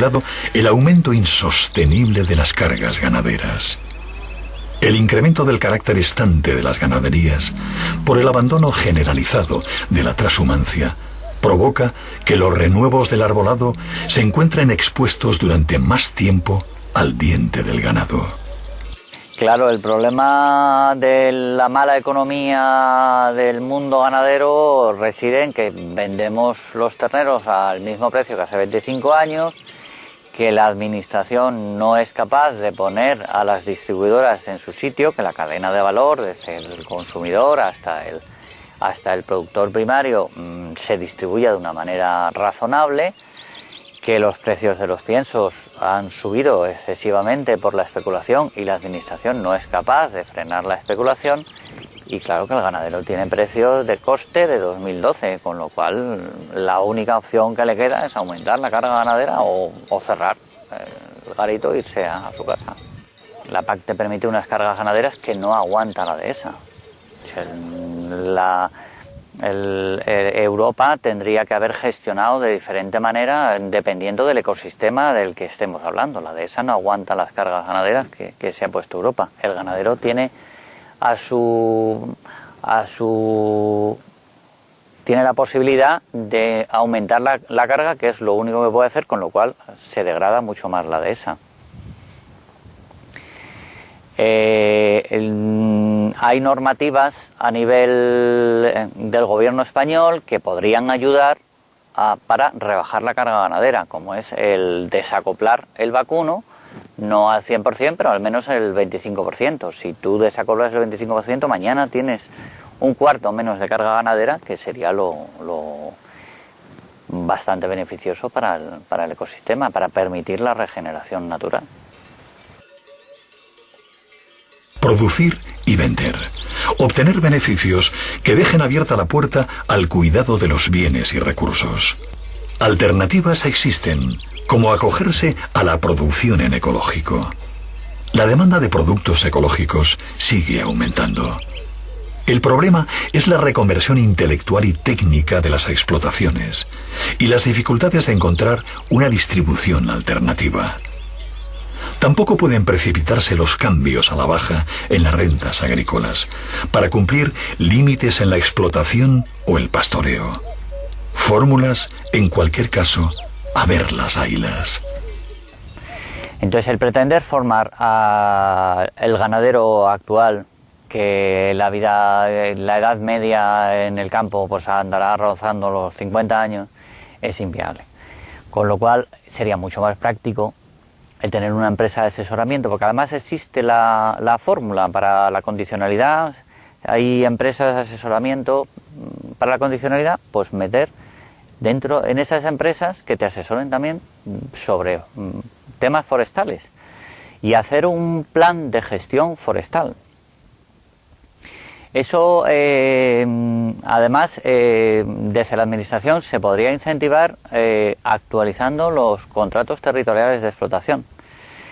acumulado el aumento insostenible de las cargas ganaderas. El incremento del carácter estante de las ganaderías por el abandono generalizado de la trashumancia provoca que los renuevos del arbolado se encuentren expuestos durante más tiempo al diente del ganado. Claro, el problema de la mala economía del mundo ganadero reside en que vendemos los terneros al mismo precio que hace 25 años, que la administración no es capaz de poner a las distribuidoras en su sitio, que la cadena de valor, desde el consumidor hasta el productor primario, se distribuya de una manera razonable, que los precios de los piensos han subido excesivamente por la especulación y la administración no es capaz de frenar la especulación, y claro que el ganadero tiene precios de coste de 2012, con lo cual la única opción que le queda es aumentar la carga ganadera o cerrar el garito e irse a su casa. La PAC te permite unas cargas ganaderas que no aguanta la dehesa. Europa tendría que haber gestionado de diferente manera dependiendo del ecosistema del que estemos hablando. La dehesa no aguanta las cargas ganaderas que se ha puesto Europa. El ganadero tiene tiene la posibilidad de aumentar la carga, que es lo único que puede hacer, con lo cual se degrada mucho más la dehesa. Hay normativas a nivel del gobierno español que podrían ayudar para rebajar la carga ganadera, como es el desacoplar el vacuno, no al 100%, pero al menos el 25%. Si tú desacoplas el 25%, mañana tienes un cuarto menos de carga ganadera, que sería lo bastante beneficioso para el ecosistema, para permitir la regeneración natural. Producir y vender. Obtener beneficios que dejen abierta la puerta al cuidado de los bienes y recursos. Alternativas existen, como acogerse a la producción en ecológico. La demanda de productos ecológicos sigue aumentando. El problema es la reconversión intelectual y técnica de las explotaciones y las dificultades de encontrar una distribución alternativa. Tampoco pueden precipitarse los cambios a la baja en las rentas agrícolas para cumplir límites en la explotación o el pastoreo. Fórmulas, en cualquier caso, haberlas haylas. Entonces, el pretender formar al ganadero actual, que la edad media en el campo pues andará rozando los 50 años, es inviable. Con lo cual sería mucho más práctico el tener una empresa de asesoramiento, porque además existe la fórmula para la condicionalidad. Hay empresas de asesoramiento para la condicionalidad, pues meter dentro en esas empresas que te asesoren también sobre temas forestales y hacer un plan de gestión forestal. Eso, además, desde la administración se podría incentivar actualizando los contratos territoriales de explotación.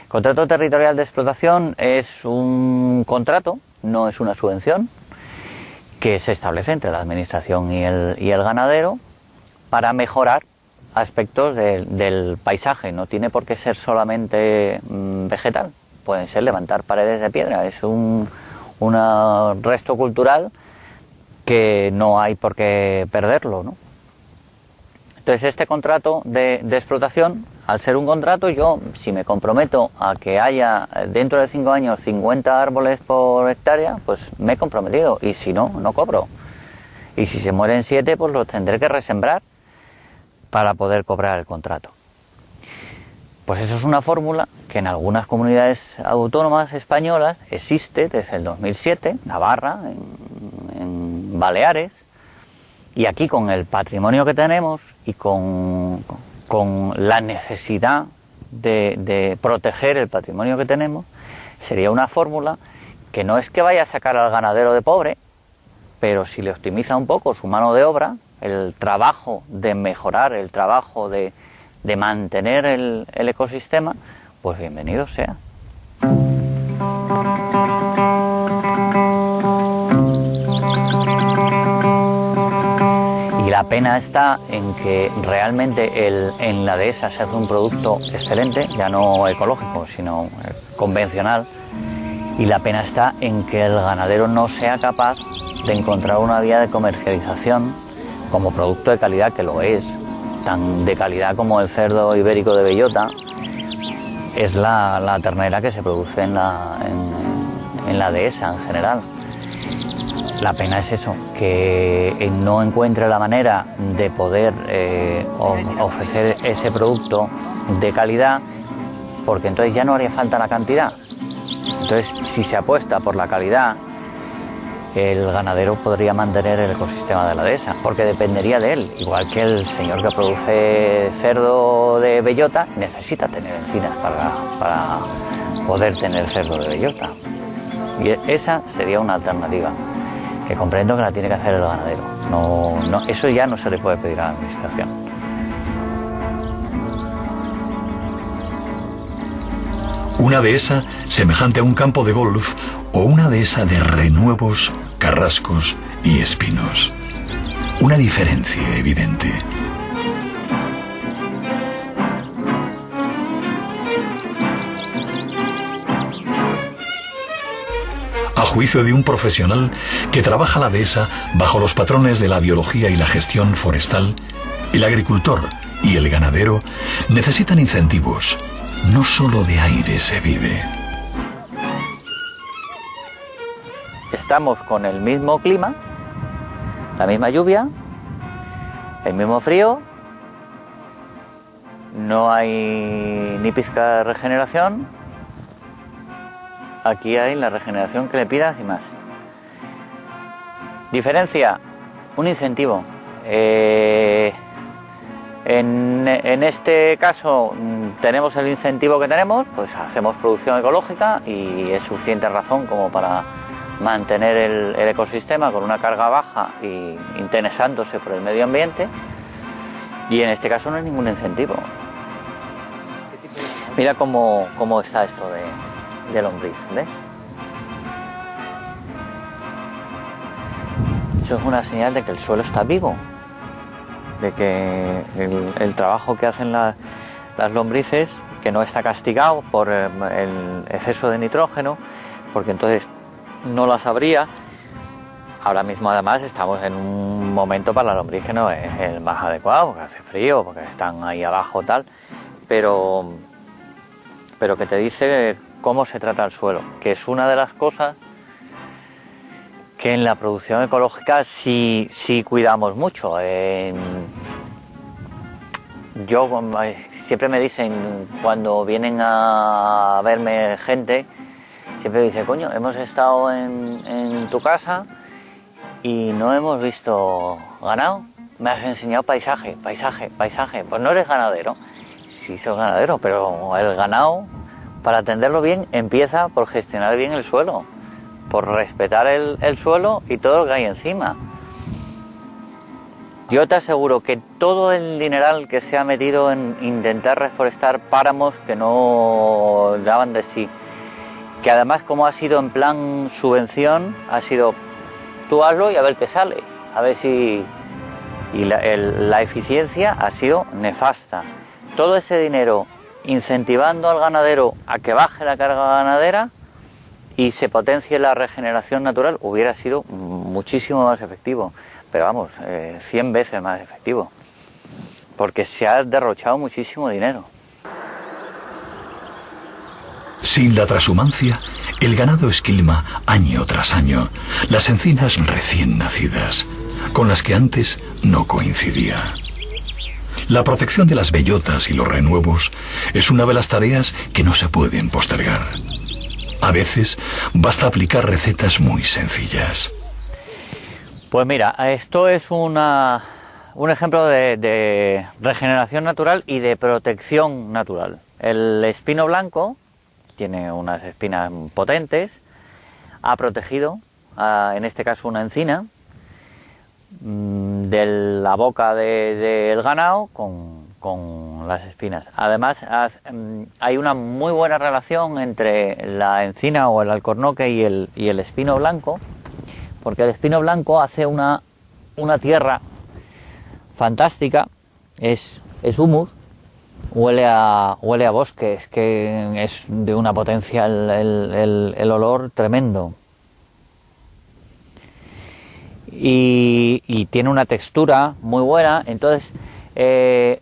El contrato territorial de explotación es un contrato, no es una subvención, que se establece entre la administración y el ganadero para mejorar aspectos del paisaje. No tiene por qué ser solamente vegetal, pueden ser levantar paredes de piedra, es un resto cultural que no hay por qué perderlo, ¿no? Entonces, este contrato de explotación, al ser un contrato, yo, si me comprometo a que haya dentro de 5 años 50 árboles por hectárea, pues me he comprometido, y si no, no cobro. Y si se mueren 7, pues los tendré que resembrar para poder cobrar el contrato. Pues eso es una fórmula que en algunas comunidades autónomas españolas existe desde el 2007, Navarra, en Baleares, y aquí con el patrimonio que tenemos y con la necesidad de proteger el patrimonio que tenemos, sería una fórmula que no es que vaya a sacar al ganadero de pobre, pero si le optimiza un poco su mano de obra, el trabajo de mejorar, el trabajo de mantener el ecosistema, pues bienvenido sea. Y la pena está en que realmente en la dehesa se hace un producto excelente, ya no ecológico, sino convencional, y la pena está en que el ganadero no sea capaz de encontrar una vía de comercialización como producto de calidad, que lo es, tan de calidad como el cerdo ibérico de bellota, es la ternera que se produce en la dehesa en general. La pena es eso, que no encuentre la manera de poder ofrecer ese producto de calidad, porque entonces ya no haría falta la cantidad. Entonces, si se apuesta por la calidad, el ganadero podría mantener el ecosistema de la dehesa, porque dependería de él, igual que el señor que produce cerdo de bellota necesita tener encinas para poder tener cerdo de bellota. Y esa sería una alternativa, que comprendo que la tiene que hacer el ganadero. No, eso ya no se le puede pedir a la administración. Una dehesa semejante a un campo de golf o una dehesa de renuevos, carrascos y espinos. Una diferencia evidente. A juicio de un profesional que trabaja la dehesa bajo los patrones de la biología y la gestión forestal, el agricultor y el ganadero necesitan incentivos. No solo de aire se vive. Estamos con el mismo clima, la misma lluvia, el mismo frío, no hay ni pizca de regeneración. Aquí hay la regeneración que le pidas y más. Diferencia, un incentivo. En este caso tenemos el incentivo que tenemos, pues hacemos producción ecológica y es suficiente razón como para mantener el ecosistema con una carga baja y interesándose por el medio ambiente, y en este caso no hay ningún incentivo. Mira cómo está esto de lombriz, ¿ves? Eso es una señal de que el suelo está vivo, de que el trabajo que hacen las lombrices, que no está castigado por el exceso de nitrógeno, porque entonces no las habría. Ahora mismo además estamos en un momento para la lombriz que no es el más adecuado, porque hace frío, porque están ahí abajo tal, pero que te dice cómo se trata el suelo, que es una de las cosas que en la producción ecológica sí cuidamos mucho. Siempre me dicen, cuando vienen a verme gente, siempre me dicen, coño, hemos estado en tu casa y no hemos visto ganado. Me has enseñado paisaje. Pues no eres ganadero. Sí soy ganadero, pero el ganado, para atenderlo bien, empieza por gestionar bien el suelo, por respetar el suelo y todo lo que hay encima. Yo te aseguro que todo el dineral que se ha metido en intentar reforestar páramos que no daban de sí, que además, como ha sido en plan subvención, ha sido tú hazlo y a ver qué sale, a ver si... Y la eficiencia ha sido nefasta. Todo ese dinero incentivando al ganadero a que baje la carga ganadera y se potencie la regeneración natural, hubiera sido muchísimo más efectivo. Pero vamos, 100 veces más efectivo, porque se ha derrochado muchísimo dinero. Sin la trashumancia, el ganado esquilma año tras año las encinas recién nacidas, con las que antes no coincidía. La protección de las bellotas y los renuevos es una de las tareas que no se pueden postergar. A veces basta aplicar recetas muy sencillas. Pues mira, esto es un ejemplo de regeneración natural y de protección natural. El espino blanco tiene unas espinas potentes, ha protegido, en este caso una encina, de la boca del ganado con las espinas. Además, hay una muy buena relación entre la encina o el alcornoque y el espino blanco, porque el espino blanco hace una tierra fantástica, es humus, huele a bosque, es que es de una potencia el olor tremendo. Y tiene una textura muy buena. Entonces el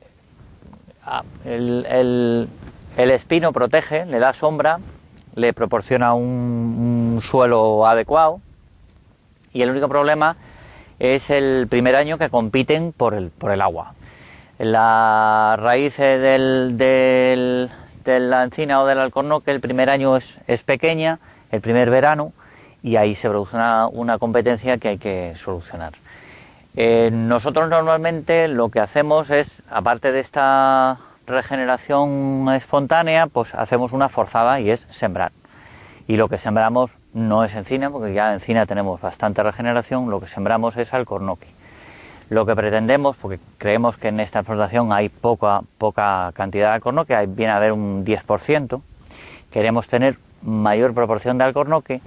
espino protege, le da sombra, le proporciona un suelo adecuado, y el único problema es el primer año, que compiten por el agua. La raíz de la encina o del alcornoque el primer año es pequeña, el primer verano, y ahí se produce una competencia que hay que solucionar. Nosotros normalmente lo que hacemos es, aparte de esta regeneración espontánea, pues hacemos una forzada, y es sembrar. Y lo que sembramos no es encina, porque ya encina tenemos bastante regeneración, lo que sembramos es alcornoque. Lo que pretendemos, porque creemos que en esta explotación hay poca cantidad de alcornoque, viene a haber un 10%, queremos tener mayor proporción de alcornoque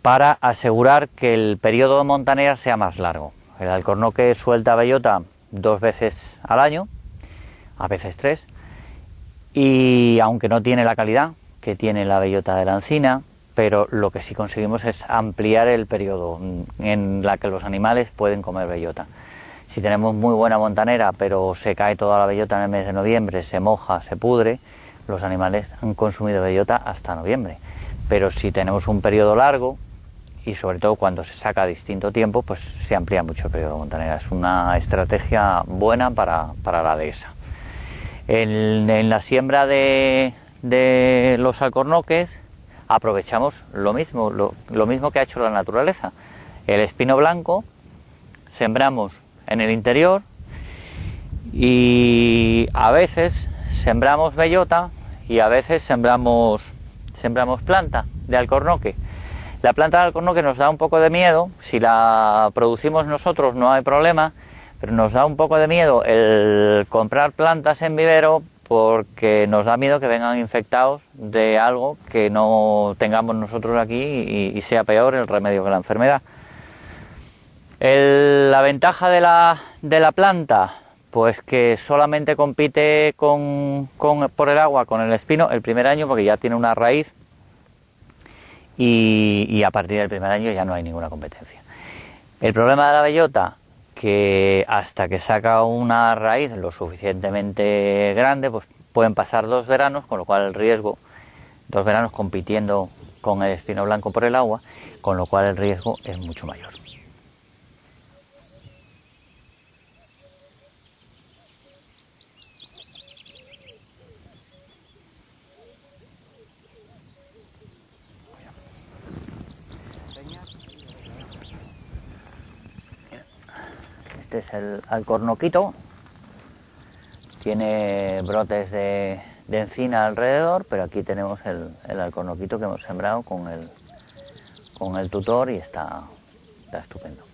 para asegurar que el periodo de montanera sea más largo. El alcornoque suelta bellota 2 veces al año, a veces 3, y aunque no tiene la calidad que tiene la bellota de la encina, pero lo que sí conseguimos es ampliar el periodo en la que los animales pueden comer bellota. Si tenemos muy buena montanera, pero se cae toda la bellota en el mes de noviembre, se moja, se pudre, los animales han consumido bellota hasta noviembre. Pero si tenemos un periodo largo, y sobre todo cuando se saca a distinto tiempo, pues se amplía mucho el periodo de montanera. Es una estrategia buena para la dehesa. En la siembra de los alcornoques aprovechamos lo mismo que ha hecho la naturaleza. El espino blanco sembramos en el interior, y a veces sembramos bellota y a veces sembramos planta de alcornoque. La planta de alcornoque nos da un poco de miedo. Si la producimos nosotros no hay problema, pero nos da un poco de miedo el comprar plantas en vivero, porque nos da miedo que vengan infectados de algo que no tengamos nosotros aquí y sea peor el remedio que la enfermedad. La ventaja de la planta, pues que solamente compite por el agua con el espino el primer año, porque ya tiene una raíz, y a partir del primer año ya no hay ninguna competencia. El problema de la bellota, que hasta que saca una raíz lo suficientemente grande, pues pueden pasar 2 veranos, con lo cual el riesgo, 2 veranos compitiendo con el espino blanco por el agua, con lo cual el riesgo es mucho mayor. Este es el alcornoquito, tiene brotes de encina alrededor, pero aquí tenemos el alcornoquito que hemos sembrado con el tutor, y está estupendo.